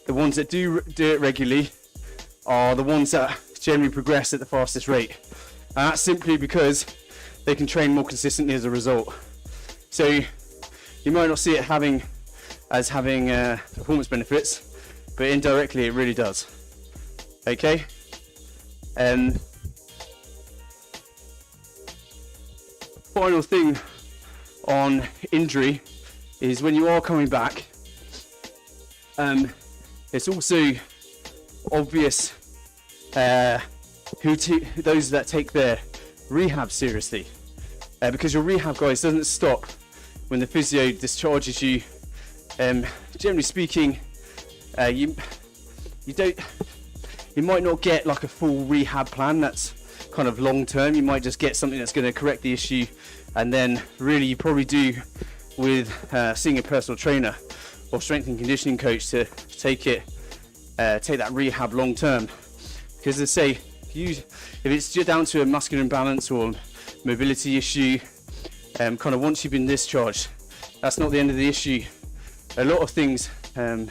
The ones that do it regularly are the ones that generally progress at the fastest rate. And that's simply because they can train more consistently as a result. So you might not see it having performance benefits, but indirectly it really does. Okay? Final thing on injury is when you are coming back, it's also obvious those that take their rehab seriously, because your rehab, guys, doesn't stop when the physio discharges you. Generally speaking, you might not get like a full rehab plan that's kind of long term. You might just get something that's going to correct the issue, and then really you probably do with seeing a personal trainer or strength and conditioning coach to take that rehab long term. Because as I say, if it's just down to a muscular imbalance or mobility issue, kind of once you've been discharged, that's not the end of the issue. A lot of things, a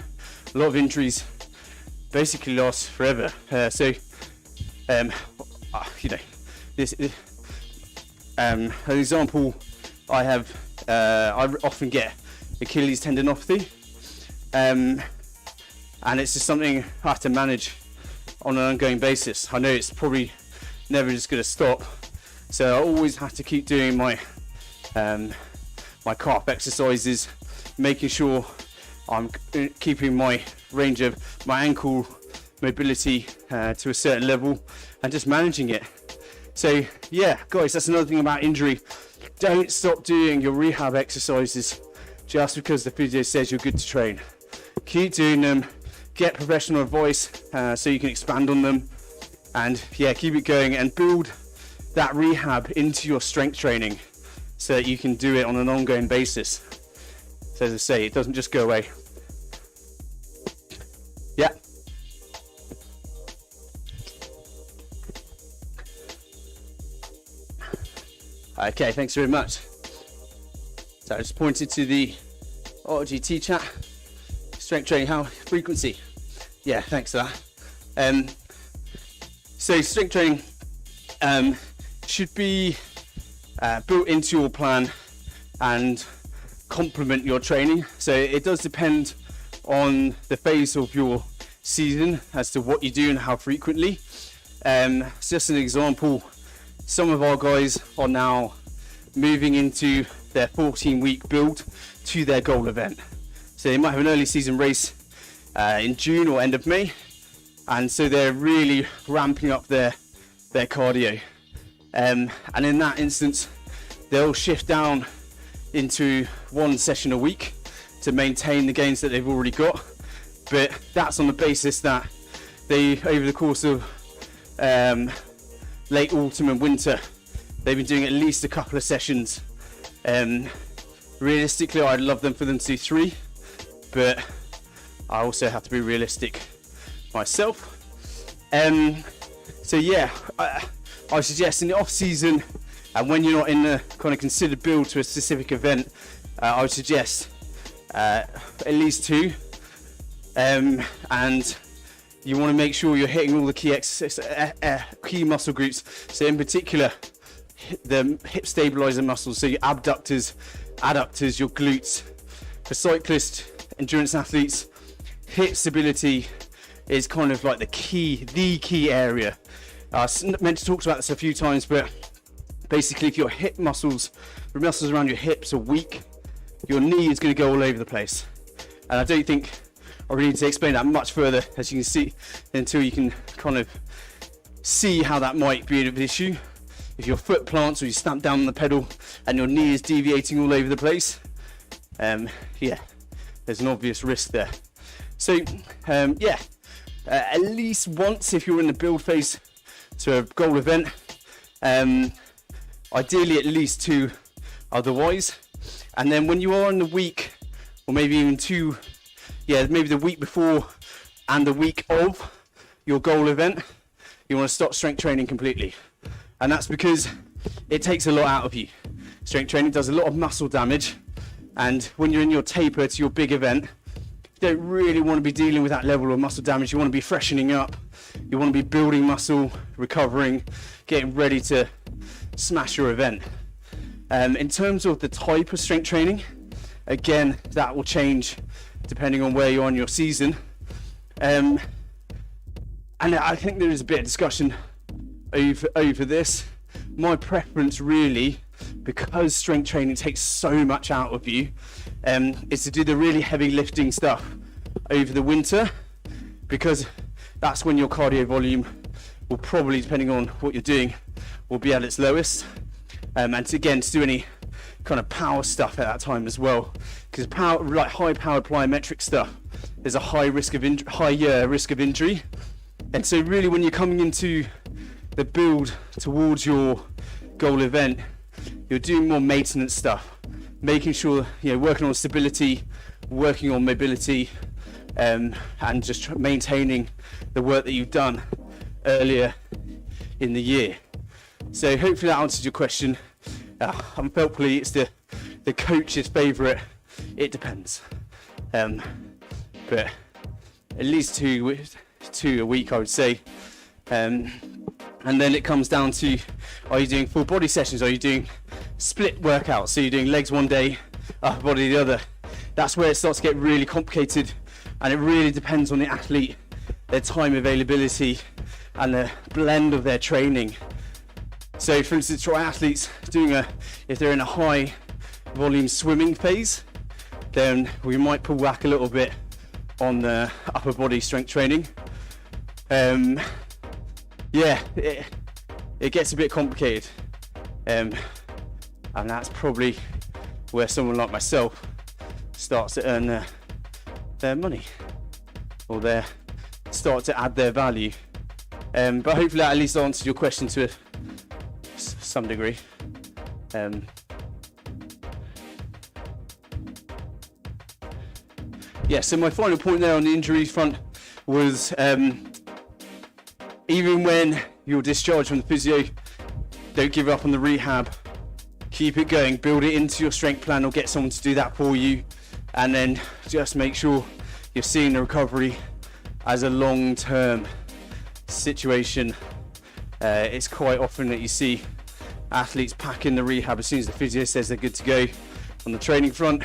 lot of injuries basically last forever. You know, this an example I have, I often get Achilles tendinopathy, and it's just something I have to manage on an ongoing basis. I know it's probably never just going to stop, so I always have to keep doing my calf exercises, making sure I'm keeping my range of my ankle mobility to a certain level, and just managing it. So yeah, guys, that's another thing about injury. Don't stop doing your rehab exercises. just because the physio says you're good to train. Keep doing them, get professional advice so you can expand on them, and yeah, keep it going and build that rehab into your strength training so that you can do it on an ongoing basis. So as I say, it doesn't just go away. Yeah. Okay, thanks very much. So I just pointed to the RGT chat. Strength training, how frequency? Yeah, thanks for that. So strength training should be built into your plan and complement your training. So it does depend on the phase of your season as to what you do and how frequently. Just an example, some of our guys are now moving into their 14-week build to their goal event. So they might have an early season race in June or end of May, and so they're really ramping up their cardio. And in that instance, they'll shift down into one session a week to maintain the gains that they've already got. But that's on the basis that they, over the course of late autumn and winter, they've been doing at least a couple of sessions. Realistically, I'd love for them to do 3, but I also have to be realistic myself. So yeah, I suggest in the off season and when you're not in the kind of considered build to a specific event, I would suggest at least 2, and you want to make sure you're hitting all the key muscle groups. So in particular, the hip stabilizer muscles, so your abductors, adductors, your glutes. For cyclists, endurance athletes, hip stability is kind of like the key area. I meant to talk about this a few times, but basically if your hip muscles, the muscles around your hips are weak, your knee is going to go all over the place. And I don't think I really need to explain that much further, as you can see, until you can kind of see how that might be an issue. If your foot plants or you stamp down on the pedal and your knee is deviating all over the place, yeah, there's an obvious risk there. So yeah, at least once if you're in the build phase to a goal event, ideally at least 2 otherwise. And then when you are in the week, or maybe even 2, yeah, maybe the week before and the week of your goal event, you want to stop strength training completely. And that's because it takes a lot out of you. Strength training does a lot of muscle damage, and when you're in your taper to your big event, you don't really want to be dealing with that level of muscle damage. You want to be freshening up, you want to be building muscle, recovering, getting ready to smash your event. In terms of the type of strength training, again, that will change depending on where you are in your season. And I think there is a bit of discussion over this. My preference really, because strength training takes so much out of you, is to do the really heavy lifting stuff over the winter, because that's when your cardio volume will probably, depending on what you're doing, will be at its lowest. And to do any kind of power stuff at that time as well, because power, like high powered plyometric stuff, there's a high risk of injury. And so really when you're coming into the build towards your goal event, you're doing more maintenance stuff, making sure, working on stability, working on mobility, and just maintaining the work that you've done earlier in the year. So hopefully that answers your question. Unfortunately, it's the coach's favourite. It depends, but at least two a week, I would say. And then it comes down to, are you doing full body sessions? Are you doing split workouts? So you're doing legs one day, upper body the other. That's where it starts to get really complicated, and it really depends on the athlete, their time availability, and the blend of their training. So for instance, triathletes if they're in a high volume swimming phase, then we might pull back a little bit on the upper body strength training. Yeah, it gets a bit complicated, and that's probably where someone like myself starts to earn their money, or they start to add their value. But hopefully that at least answered your question to some degree. Yeah, so my final point there on the injuries front was even when you're discharged from the physio, don't give up on the rehab. Keep it going, build it into your strength plan, or get someone to do that for you, and then just make sure you're seeing the recovery as a long-term situation. It's quite often that you see athletes pack in the rehab as soon as the physio says they're good to go on the training front,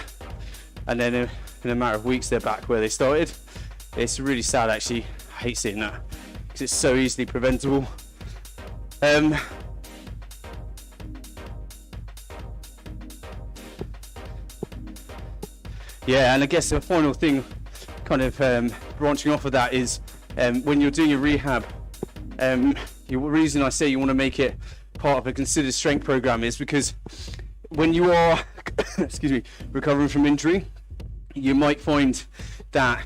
and then in a matter of weeks they're back where they started. It's really sad, actually. I hate seeing that because it's so easily preventable. Yeah, and I guess the final thing, kind of branching off of that, is when you're doing a rehab, the reason I say you want to make it part of a considered strength program is because when you are excuse me, recovering from injury, you might find that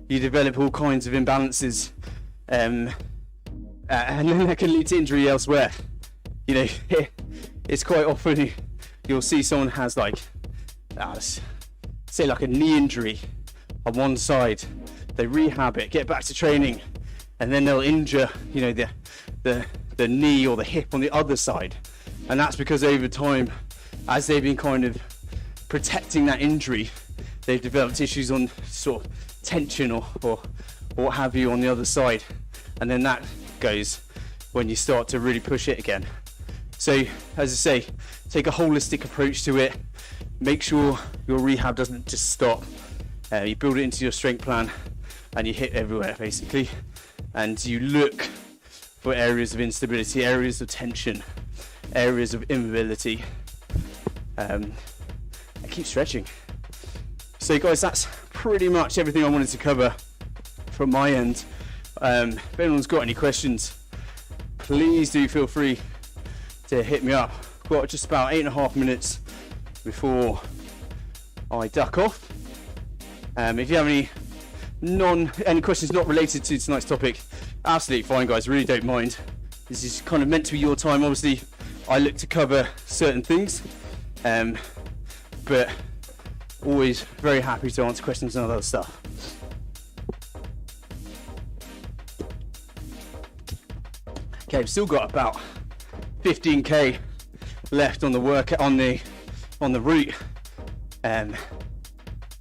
you develop all kinds of imbalances, and then that can lead to injury elsewhere. You know, it's quite often you'll see someone has like, say like a knee injury on one side, they rehab it, get back to training, and then they'll injure, you know, the knee or the hip on the other side. And that's because over time, as they've been kind of protecting that injury, they've developed issues on sort of tension or what have you on the other side. And then that goes when you start to really push it again. So, as I say, take a holistic approach to it. Make sure your rehab doesn't just stop. You build it into your strength plan and you hit everywhere basically. And you look for areas of instability, areas of tension, areas of immobility, and keep stretching. So guys, that's pretty much everything I wanted to cover from my end. If anyone's got any questions, please do feel free to hit me up. I've got just about 8.5 minutes before I duck off. If you have any questions not related to tonight's topic, absolutely fine guys, really don't mind. This is kind of meant to be your time. Obviously I look to cover certain things, but always very happy to answer questions and other stuff. Okay, I've still got about 15k left on the route.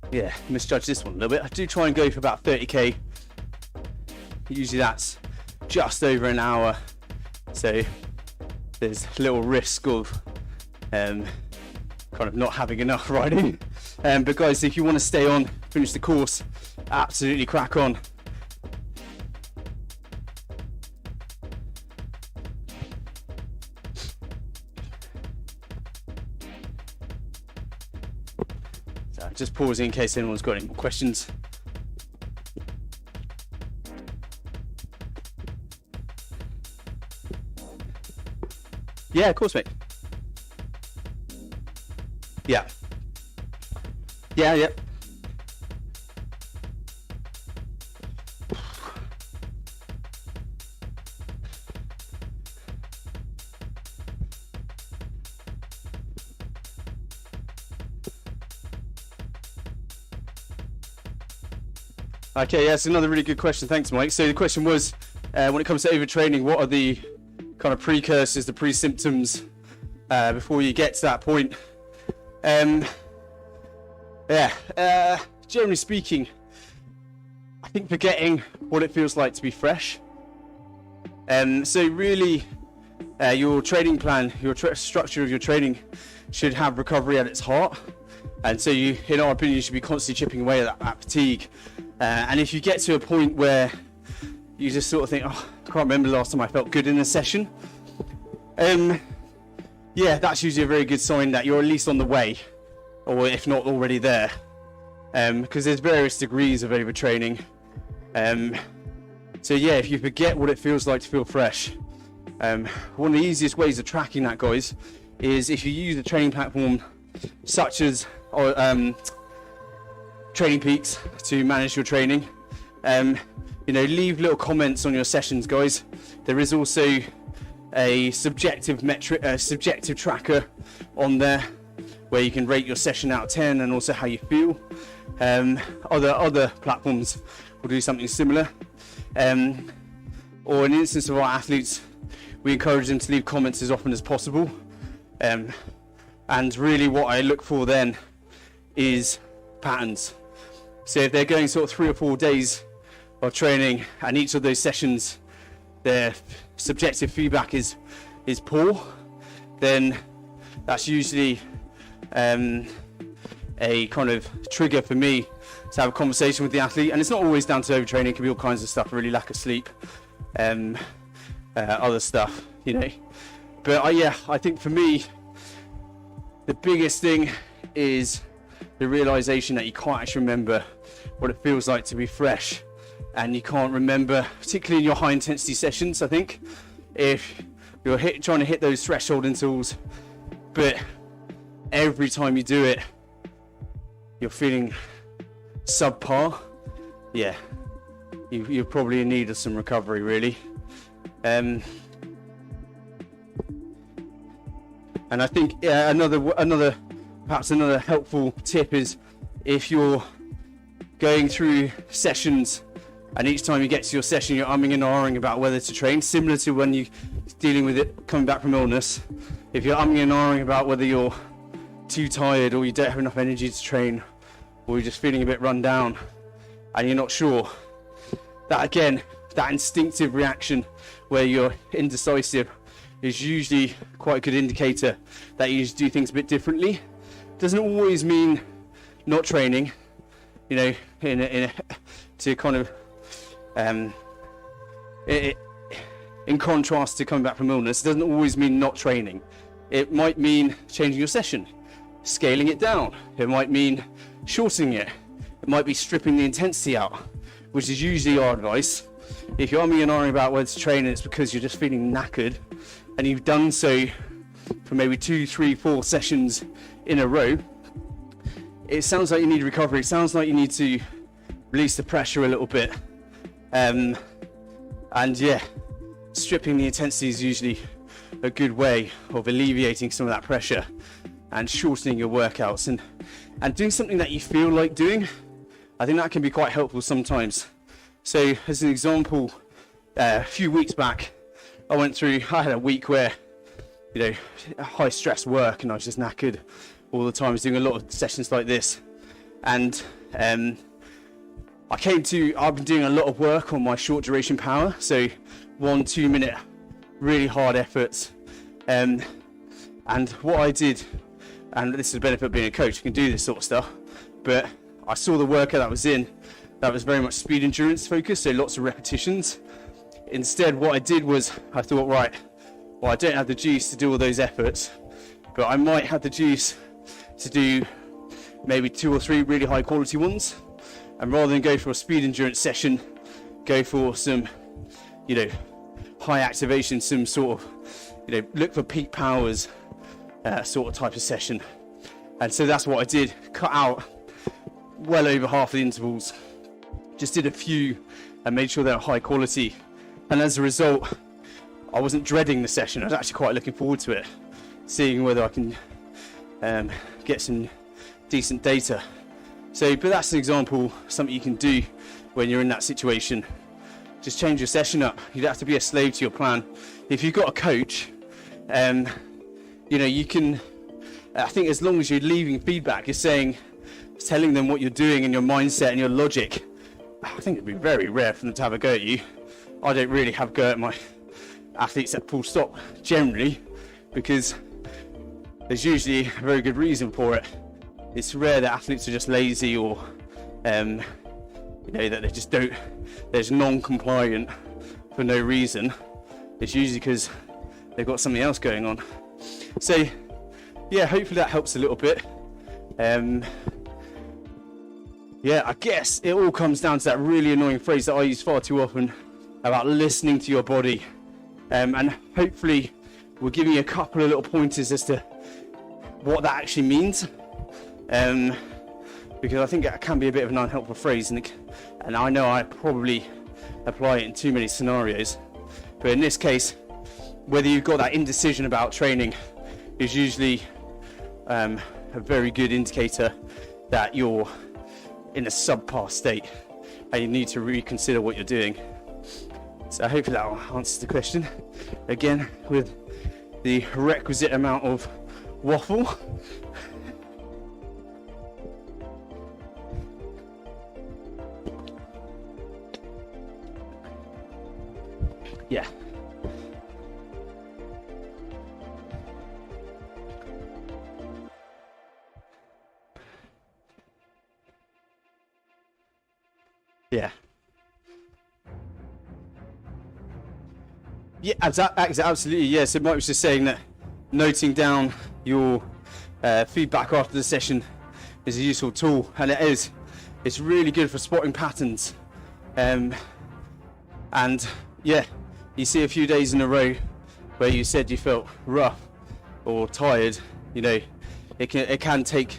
Yeah, misjudged this one a little bit. I do try and go for about 30k. Usually that's just over an hour, so there's little risk of kind of not having enough riding. But guys, if you want to stay on, finish the course, absolutely crack on. So just pausing in case anyone's got any more questions. Yeah, of course, mate. Yeah. Yeah. Okay, yeah, it's another really good question. Thanks, Mike. So the question was, when it comes to overtraining, what are the kind of precursors, the pre-symptoms before you get to that point? Generally speaking, I think forgetting what it feels like to be fresh. So really, your training plan, your structure of your training should have recovery at its heart. And so you, in our opinion, you should be constantly chipping away at that fatigue. And if you get to a point where you just sort of think, oh, I can't remember the last time I felt good in a session, yeah, that's usually a very good sign that you're at least on the way, or if not already there, because there's various degrees of overtraining. So yeah, if you forget what it feels like to feel fresh, one of the easiest ways of tracking that, guys, is if you use a training platform such as training peaks to manage your training. Leave little comments on your sessions, guys. There is also a subjective tracker on there where you can rate your session out of 10 and also how you feel. Other platforms will do something similar. Or in the instance of our athletes, we encourage them to leave comments as often as possible. And really what I look for then is patterns. So if they're going sort of 3 or 4 days of training and each of those sessions their subjective feedback is poor, then that's usually a kind of trigger for me to have a conversation with the athlete. And it's not always down to overtraining, it can be all kinds of stuff, really lack of sleep, other stuff, But I think for me, the biggest thing is the realization that you can't actually remember what it feels like to be fresh, and you can't remember, particularly in your high intensity sessions. I think if you're trying to hit those threshold intervals, but every time you do it you're feeling subpar, you're probably in need of some recovery, really. And I think another helpful tip is, if you're going through sessions and each time you get to your session you're umming and ahhing about whether to train, similar to when you're dealing with it coming back from illness. If you're umming and ahhing about whether you're too tired or you don't have enough energy to train, or you're just feeling a bit run down and you're not sure, that instinctive reaction where you're indecisive is usually quite a good indicator that you do things a bit differently. Doesn't always mean not training, to kind of in contrast to coming back from illness. It doesn't always mean not training. It might mean changing your session, scaling it down. It might mean shortening it. It might be stripping the intensity out, which is usually our advice. If you're umming and ahhing about whether to train and it's because you're just feeling knackered and you've done so for maybe 2, 3, 4 sessions in a row, it sounds like you need recovery. It sounds like you need to release the pressure a little bit. Stripping the intensity is usually a good way of alleviating some of that pressure and shortening your workouts and doing something that you feel like doing. I think that can be quite helpful sometimes. So as an example, a few weeks back I had a week where high stress work and I was just knackered all the time. I was doing a lot of sessions like this, and I've been doing a lot of work on my short duration power, so 1-2 minute really hard efforts, and what I did, and this is the benefit of being a coach, you can do this sort of stuff, but I saw the workout that was very much speed endurance focused, so lots of repetitions. Instead, what I did was I thought, right, well, I don't have the juice to do all those efforts, but I might have the juice to do maybe 2 or 3 really high quality ones, and rather than go for a speed endurance session, go for some high activation, some sort of look for peak powers sort of type of session. And so that's what I did. Cut out well over half the intervals, just did a few and made sure they were high quality, and as a result I wasn't dreading the session. I was actually quite looking forward to it, seeing whether I can get some decent data. But that's an example, something you can do when you're in that situation. Just change your session up. You don't have to be a slave to your plan. If you've got a coach, you can, I think as long as you're leaving feedback, you're telling them what you're doing and your mindset and your logic, I think it'd be very rare for them to have a go at you. I don't really have a go at my athletes at full stop generally, because there's usually a very good reason for it. It's rare that athletes are just lazy or that they just they're just non-compliant for no reason. It's usually because they've got something else going on. So hopefully that helps a little bit. I guess it all comes down to that really annoying phrase that I use far too often about listening to your body, and hopefully we're giving you a couple of little pointers as to what that actually means. because I think it can be a bit of an unhelpful phrase, and I know I probably apply it in too many scenarios. But in this case, whether you've got that indecision about training is usually a very good indicator that you're in a subpar state and you need to reconsider what you're doing. So hopefully that answers the question. Again, with the requisite amount of waffle. Yeah. Yeah. Yeah, absolutely. Yeah, so Mike was just saying that noting down your feedback after the session is a useful tool, and it is. It's really good for spotting patterns. And yeah, you see a few days in a row where you said you felt rough or tired, you know, it can take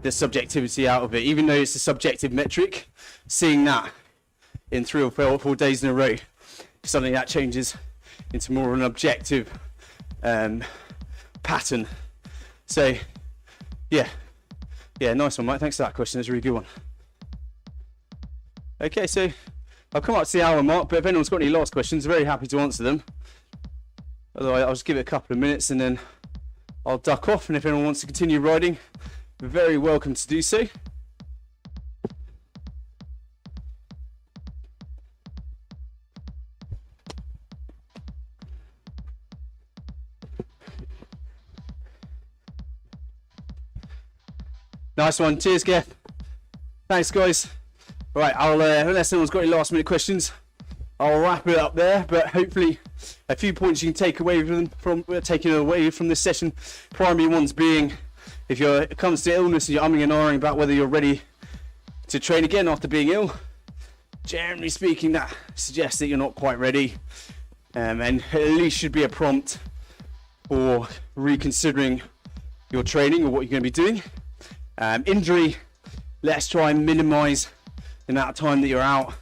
the subjectivity out of it, even though it's a subjective metric. Seeing that in 3 or 4 days in a row, suddenly that changes into more of an objective pattern. So yeah, nice one, Mike. Thanks for that question. That's a really good one. Okay, so I've come up to the hour mark, but if anyone's got any last questions, very happy to answer them. Otherwise, I'll just give it a couple of minutes and then I'll duck off, and if anyone wants to continue riding, you're very welcome to do so. Nice one. Cheers, Geoff. Thanks, guys. Right, unless anyone's got any last minute questions, I'll wrap it up there, but hopefully a few points you can take away from this session. Primary ones being, if it comes to illness and you're umming and ahhing about whether you're ready to train again after being ill, generally speaking, that suggests that you're not quite ready, and at least should be a prompt for reconsidering your training or what you're going to be doing. Injury, let's try and minimize the amount of time that you're out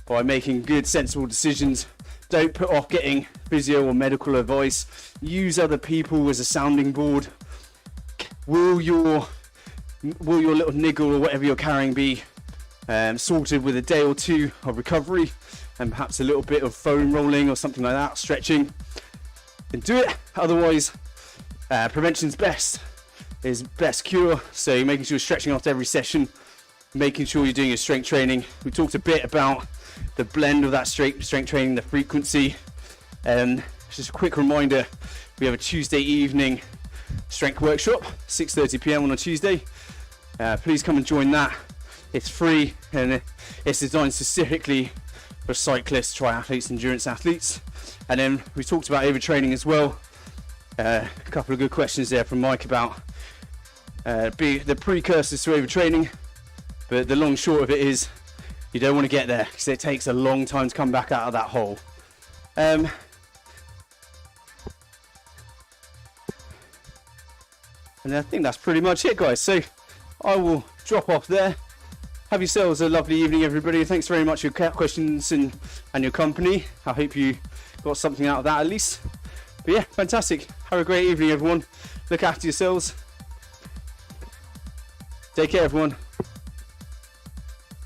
by making good, sensible decisions. Don't put off getting physio or medical advice. Use other people as a sounding board. Will your little niggle or whatever you're carrying be sorted with a day or two of recovery and perhaps a little bit of foam rolling or something like that, stretching, then do it. Otherwise, prevention's best cure. So making sure you're stretching after every session, making sure you're doing your strength training. We talked a bit about the blend of that strength training, the frequency. Just a quick reminder, we have a Tuesday evening strength workshop, 6:30 p.m. on a Tuesday. Please come and join that. It's free and it's designed specifically for cyclists, triathletes, endurance athletes. And then we talked about overtraining as well. A couple of good questions there from Mike about the precursors to overtraining, but the long short of it is you don't want to get there because it takes a long time to come back out of that hole. And I think that's pretty much it, guys. So I will drop off there. Have yourselves a lovely evening, everybody. Thanks very much for your questions and your company. I hope you got something out of that at least. But yeah, fantastic. Have a great evening, everyone. Look after yourselves. Take care, everyone.